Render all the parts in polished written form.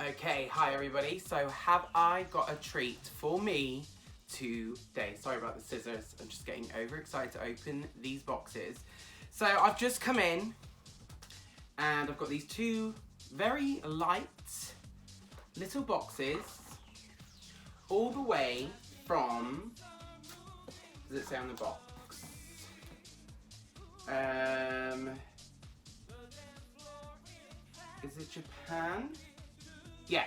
Okay, hi everybody. So have I got a treat for me today? Sorry about the scissors. I'm just getting overexcited to open these boxes. So I've just come in and I've got these two very light little boxes all the way from, does it say on the box? Is it Japan? Yeah.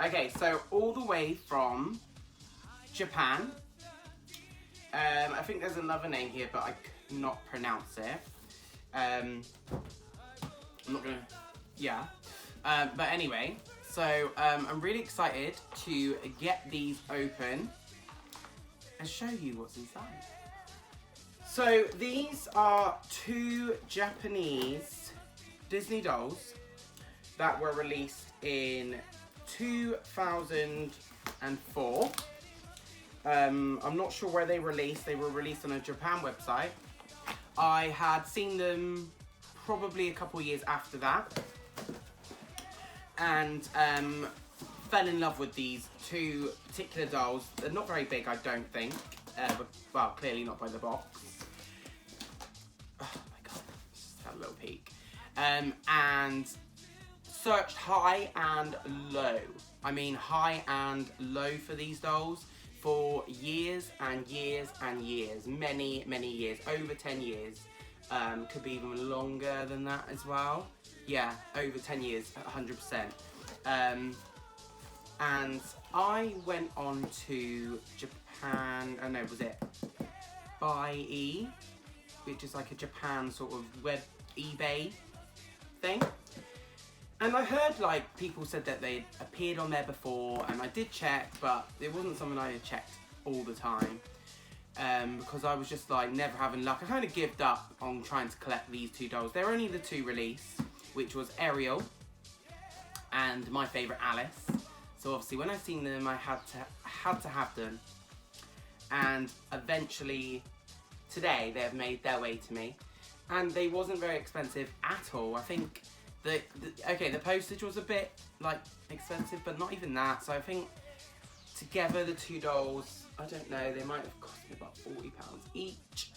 Okay, so all the way from Japan. I think there's another name here, but I cannot pronounce it. I'm not gonna, yeah. But anyway, so I'm really excited to get these open and show you what's inside. So these are two Japanese Disney dolls that were released in 2004. I'm not sure where they were released. They were released on a Japan website. I had seen them probably a couple years after that, and fell in love with these two particular dolls. They're not very big, I don't think. But, well, clearly not by the box. Oh my god, just had a little peek. And searched high and low. I mean high and low for these dolls for years and years and years. Many, many years. Over 10 years. Could be even longer than that as well. Yeah, over 10 years, 100%. And I went on to Japan, oh no, was it Buy-e, which is like a Japan sort of web eBay thing. And I heard like people said that they appeared on there before, and I did check, but it wasn't something I had checked all the time, because I was just like never having luck. I kind of gave up on trying to collect these two dolls. They're only the two released, which was Ariel and my favourite Alice. So obviously when I seen them, I had to have them. And eventually today they have made their way to me, and they wasn't very expensive at all. I think the postage was a bit like expensive, but not even that. So I think together the two dolls, I don't know, they might have cost me about £40 each.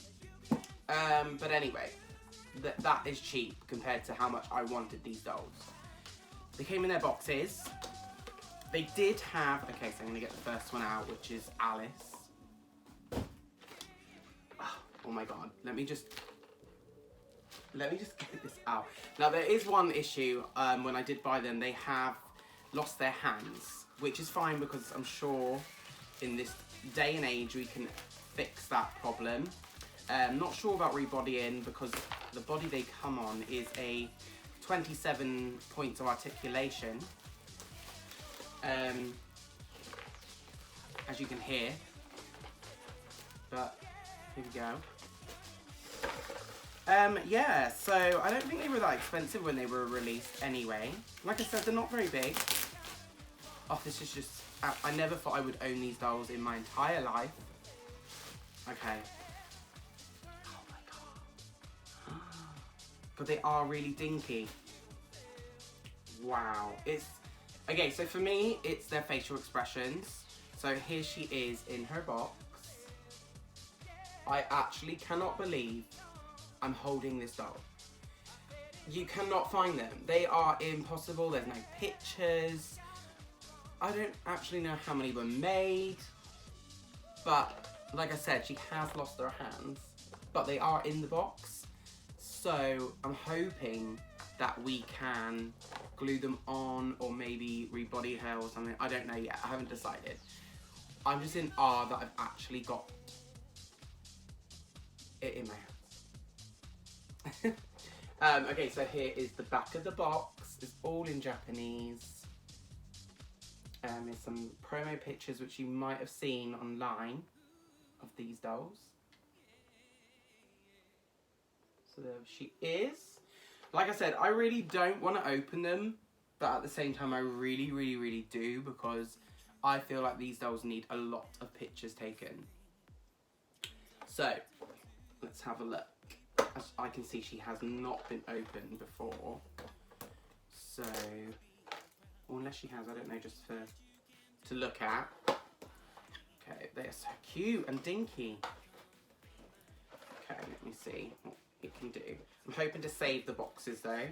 But anyway, that is cheap compared to how much I wanted these dolls. They came in their boxes. They did have, okay, so I'm gonna get the first one out, which is Alice. Oh my god, let me just get this out. Now there is one issue, when I did buy them, they have lost their hands, which is fine because I'm sure in this day and age we can fix that problem. Not sure about rebodying because the body they come on is a 27 points of articulation, as you can hear, but here we go. Yeah, so I don't think they were that expensive when they were released anyway. Like I said, they're not very big. Oh, this is just, I never thought I would own these dolls in my entire life. Okay. Oh my god. But they are really dinky. Wow. Okay, so for me, it's their facial expressions. So here she is in her box. I actually cannot believe I'm holding this doll. You cannot find them. They are impossible. There's no pictures. I don't actually know how many were made. But like I said, she has lost her hands. But they are in the box. So I'm hoping that we can glue them on or maybe rebody her or something. I don't know yet. I haven't decided. I'm just in awe that I've actually got it in my hands. Okay, so here is the back of the box. It's all in Japanese. There's some promo pictures which you might have seen online of these dolls. So there she is. Like I said, I really don't want to open them, but at the same time I really, really, really do, because I feel like these dolls need a lot of pictures taken. So let's have a look. as I can see, she has not been opened before. So, or unless she has, I don't know, just to look at. Okay, they're so cute and dinky. Okay, let me see what it can do. I'm hoping to save the boxes though.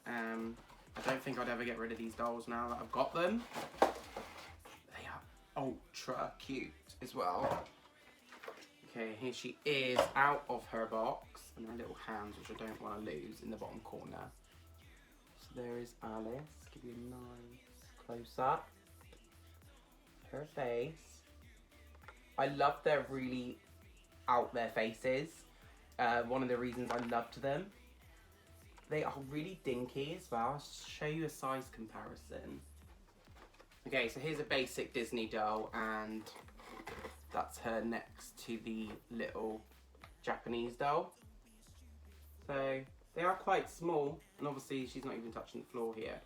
I don't think I'd ever get rid of these dolls now that I've got them. They are ultra cute as well. Okay, here she is out of her box, and her little hands, which I don't want to lose, in the bottom corner. So there is Alice. Give you a nice close up. Her face. I love their really out there faces. One of the reasons I loved them. They are really dinky as well. I'll show you a size comparison. Okay, so here's a basic Disney doll, and that's her next to the little Japanese doll. So they are quite small, and obviously she's not even touching the floor here.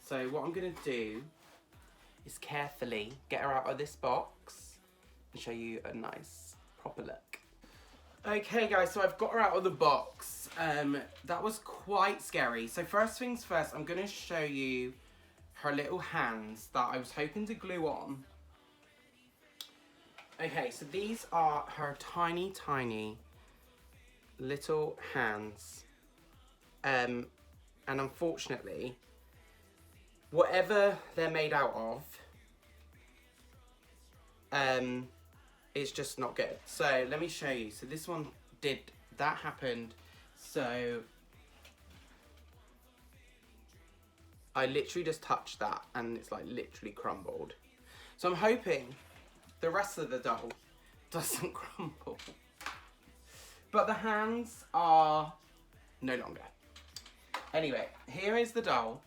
So what I'm gonna do is carefully get her out of this box and show you a nice proper look. Okay guys, so I've got her out of the box. That was quite scary. So first things first, I'm gonna show you her little hands that I was hoping to glue on. Okay, so these are her tiny, tiny little hands. And unfortunately, whatever they're made out of, it's just not good. So let me show you. So this one that happened. So I literally just touched that and it's like literally crumbled. So I'm hoping the rest of the doll doesn't crumble. But the hands are no longer. Anyway, here is the doll.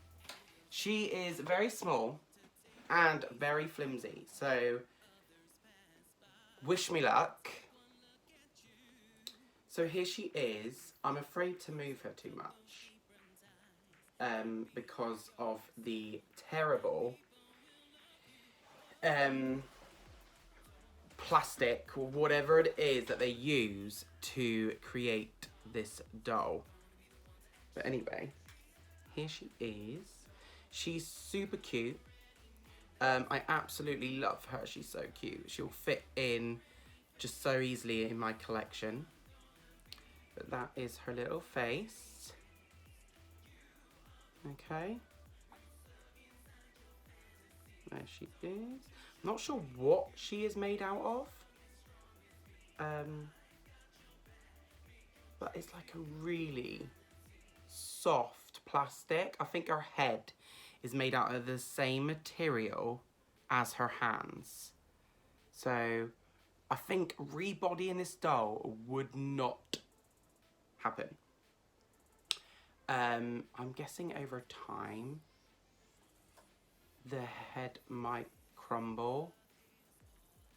She is very small and very flimsy. So wish me luck. So here she is. I'm afraid to move her too much because of the terrible plastic or whatever it is that they use to create this doll. But anyway, here she is. She's super cute. I absolutely love her. She's so cute. She'll fit in just so easily in my collection. But that is her little face. Okay. There she is. I'm not sure what she is made out of. But it's like a really soft plastic. I think her head is made out of the same material as her hands. So I think rebodying this doll would not happen. I'm guessing over time the head might crumble.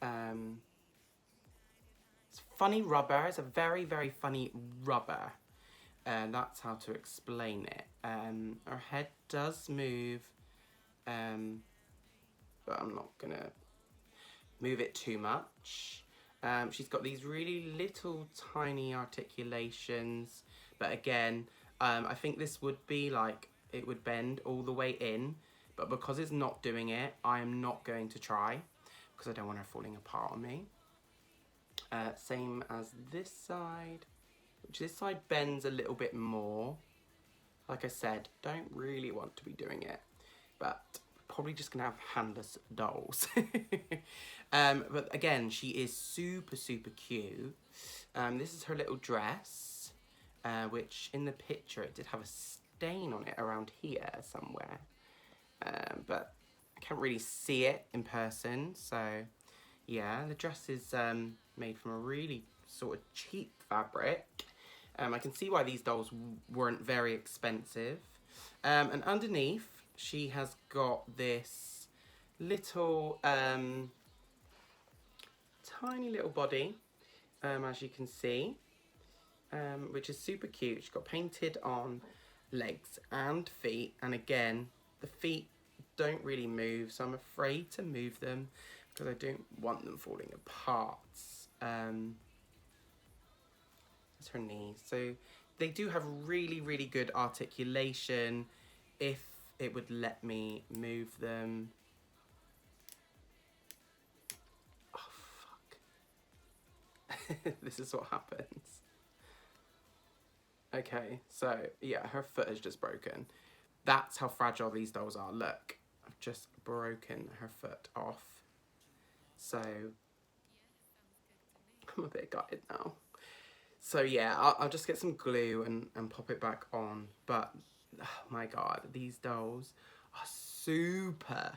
It's funny rubber. It's a very, very funny rubber. That's how to explain it. Her head does move, but I'm not gonna move it too much. She's got these really little tiny articulations, but again, I think this would be like, it would bend all the way in, but because it's not doing it, I am not going to try, because I don't want her falling apart on me. Same as this side, which this side bends a little bit more. Like I said, don't really want to be doing it, but probably just gonna have handless dolls. But again, she is super, super cute. This is her little dress, which in the picture, it did have a stain on it around here somewhere. But I can't really see it in person, so yeah, the dress is made from a really sort of cheap fabric. I can see why these dolls weren't very expensive. And underneath, she has got this little, tiny little body, as you can see, which is super cute. She's got painted on legs and feet. And again, the feet don't really move, so I'm afraid to move them because I don't want them falling apart. That's her knee. So they do have really, really good articulation if it would let me move them. Oh, fuck. This is what happens. Okay, so yeah, her foot is just broken. That's how fragile these dolls are. Look, I've just broken her foot off. So I'm a bit gutted now. So yeah, I'll just get some glue and pop it back on. But, oh my God, these dolls are super,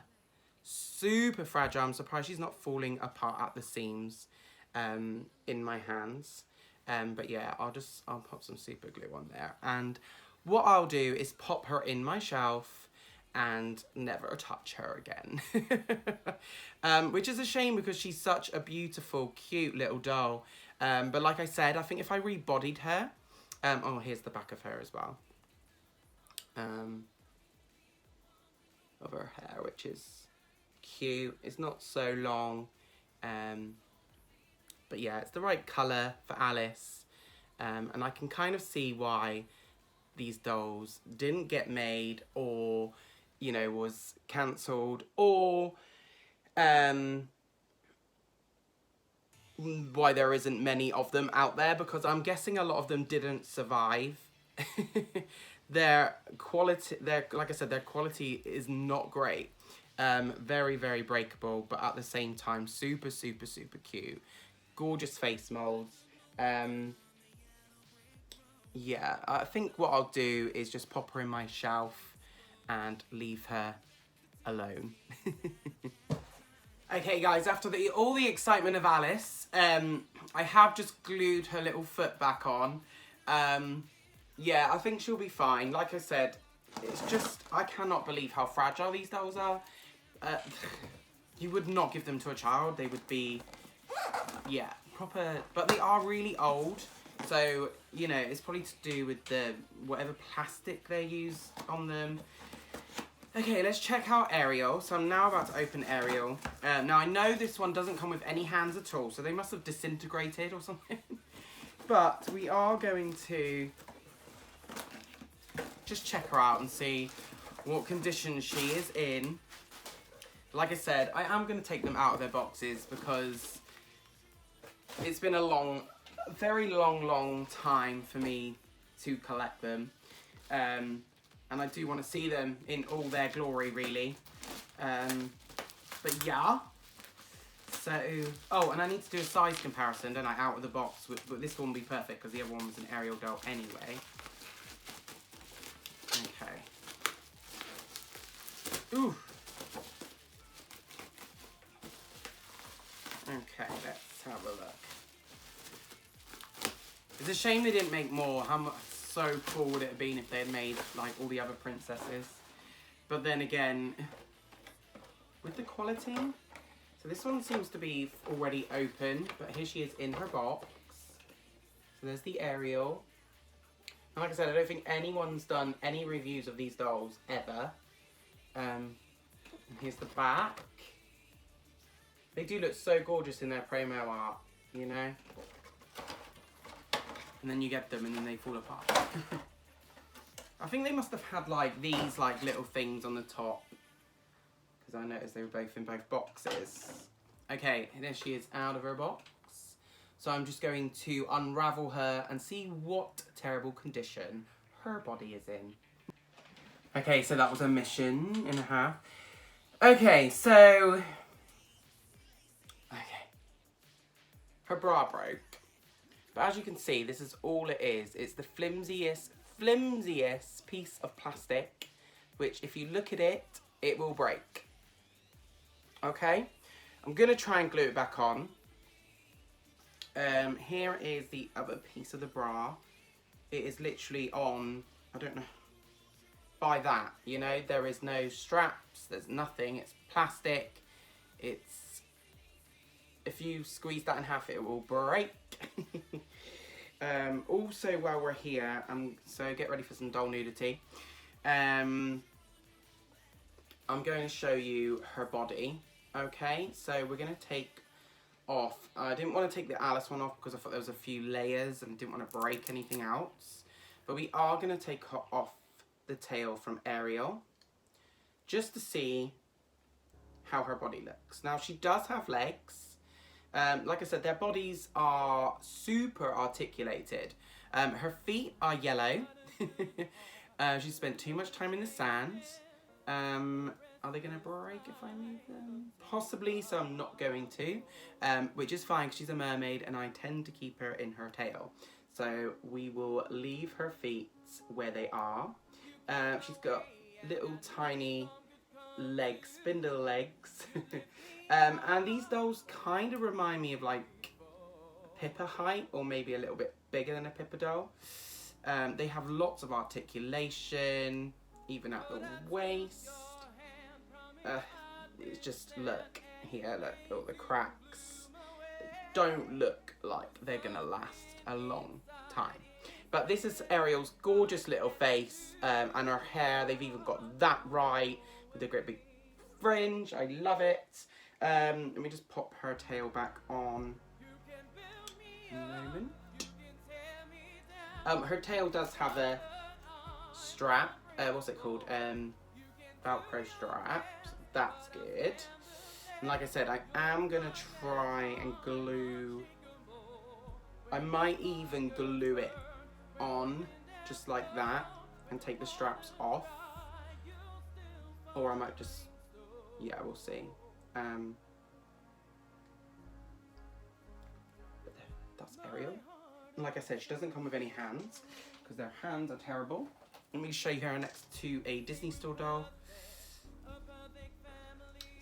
super fragile. I'm surprised she's not falling apart at the seams in my hands. But yeah, I'll pop some super glue on there. And what I'll do is pop her in my shelf and never touch her again. Which is a shame because she's such a beautiful, cute little doll. But like I said, I think if I rebodied her, oh, here's the back of her as well. Of her hair, which is cute. It's not so long. But yeah, it's the right colour for Alice. And I can kind of see why these dolls didn't get made or, you know, was cancelled or why there isn't many of them out there, because I'm guessing a lot of them didn't survive. Their quality, like I said, their quality is not great. Very, very breakable, but at the same time, super, super, super cute. Gorgeous face molds. Yeah, I think what I'll do is just pop her in my shelf and leave her alone. Okay, guys, after all the excitement of Alice, I have just glued her little foot back on. Yeah, I think she'll be fine. Like I said, it's just, I cannot believe how fragile these dolls are. You would not give them to a child. They would be, yeah, proper, but they are really old. So, you know, it's probably to do with the whatever plastic they use on them. Okay, let's check out Ariel. So I'm now about to open Ariel. Now I know this one doesn't come with any hands at all, so they must have disintegrated or something. But we are going to just check her out and see what condition she is in. Like I said, I am going to take them out of their boxes because it's been a very long time for me to collect them. And I do want to see them in all their glory, really. But yeah. So, oh, and I need to do a size comparison, don't I, out of the box. But this one will be perfect because the other one was an Ariel doll anyway. Okay. Ooh. Okay, let's have a look. It's a shame they didn't make more. So cool would it have been if they had made like all the other princesses. But then again, with the quality, so this one seems to be already open, but here she is in her box. So there's the Ariel. And like I said, I don't think anyone's done any reviews of these dolls ever. And here's the back. They do look so gorgeous in their promo art, you know? And then you get them and then they fall apart. I think they must have had like these like little things on the top, because I noticed they were both in both boxes. Okay, there she is out of her box. So I'm just going to unravel her and see what terrible condition her body is in. Okay, so that was a mission and a half. Okay, so... Okay. Her bra broke. But as you can see, this is all it is. It's the flimsiest piece of plastic, which if you look at it, it will break. Okay? I'm going to try and glue it back on. Here is the other piece of the bra. It is literally on, I don't know, by that, you know? There is no straps, there's nothing, it's plastic. It's, if you squeeze that in half, it will break. Also, while we're here, so get ready for some doll nudity. I'm going to show you her body. Okay, so we're going to take off. I didn't want to take the Alice one off because I thought there was a few layers and didn't want to break anything else. But we are going to take off the tail from Ariel just to see how her body looks. Now, she does have legs. Like I said, their bodies are super articulated. Her feet are yellow. She spent too much time in the sand. Are they going to break if I move them? Possibly, so I'm not going to. Which is fine because she's a mermaid and I tend to keep her in her tail. So we will leave her feet where they are. She's got little tiny legs, spindle legs. And these dolls kind of remind me of like Pippa height, or maybe a little bit bigger than a Pippa doll. They have lots of articulation, even at the waist. It's just, look here, look, all the cracks. They don't look like they're gonna last a long time. But this is Ariel's gorgeous little face, and her hair, they've even got that right with a great big fringe. I love it. Let me just pop her tail back on a moment. Her tail does have a strap, what's it called? Velcro strap. That's good. And like I said, I am gonna try and glue. I might even glue it on just like that and take the straps off, or I might just, yeah, we'll see. That's Ariel. And like I said, she doesn't come with any hands because their hands are terrible. Let me show you her next to a Disney Store doll.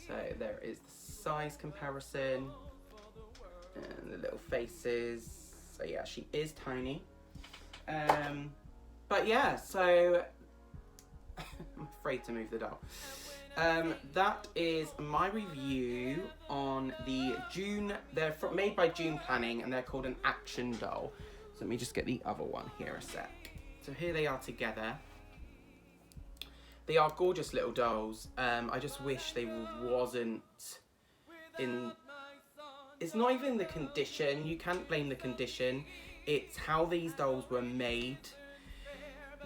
So there is the size comparison and the little faces. So yeah, she is tiny. But yeah, so I'm afraid to move the doll. That is my review on the June. They're made by Jun Planning and they're called an action doll. So let me just get the other one here a sec. So here they are together. They are gorgeous little dolls. I just wish they wasn't in... It's not even the condition. You can't blame the condition. It's how these dolls were made.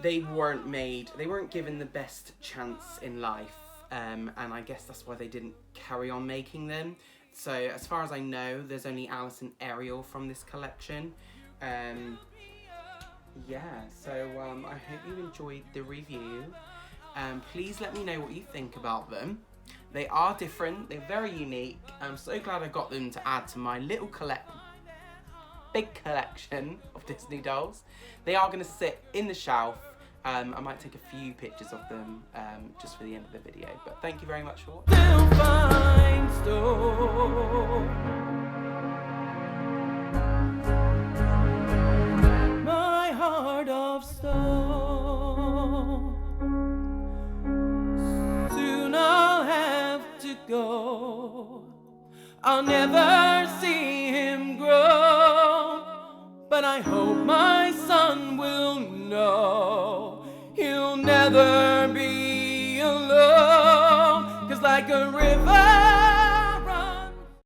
They weren't given the best chance in life. And I guess that's why they didn't carry on making them. So as far as I know, there's only Alice and Ariel from this collection. Yeah, so I hope you enjoyed the review. Please let me know what you think about them. They are different, they're very unique. I'm so glad I got them to add to my little big collection of Disney dolls. They are going to sit in the shelf. I might take a few pictures of them just for the end of the video. But thank you very much for watching. My heart of stone. Soon I'll have to go. I'll never see him grow. But I hope my son will know he'll never be alone. 'Cause like a river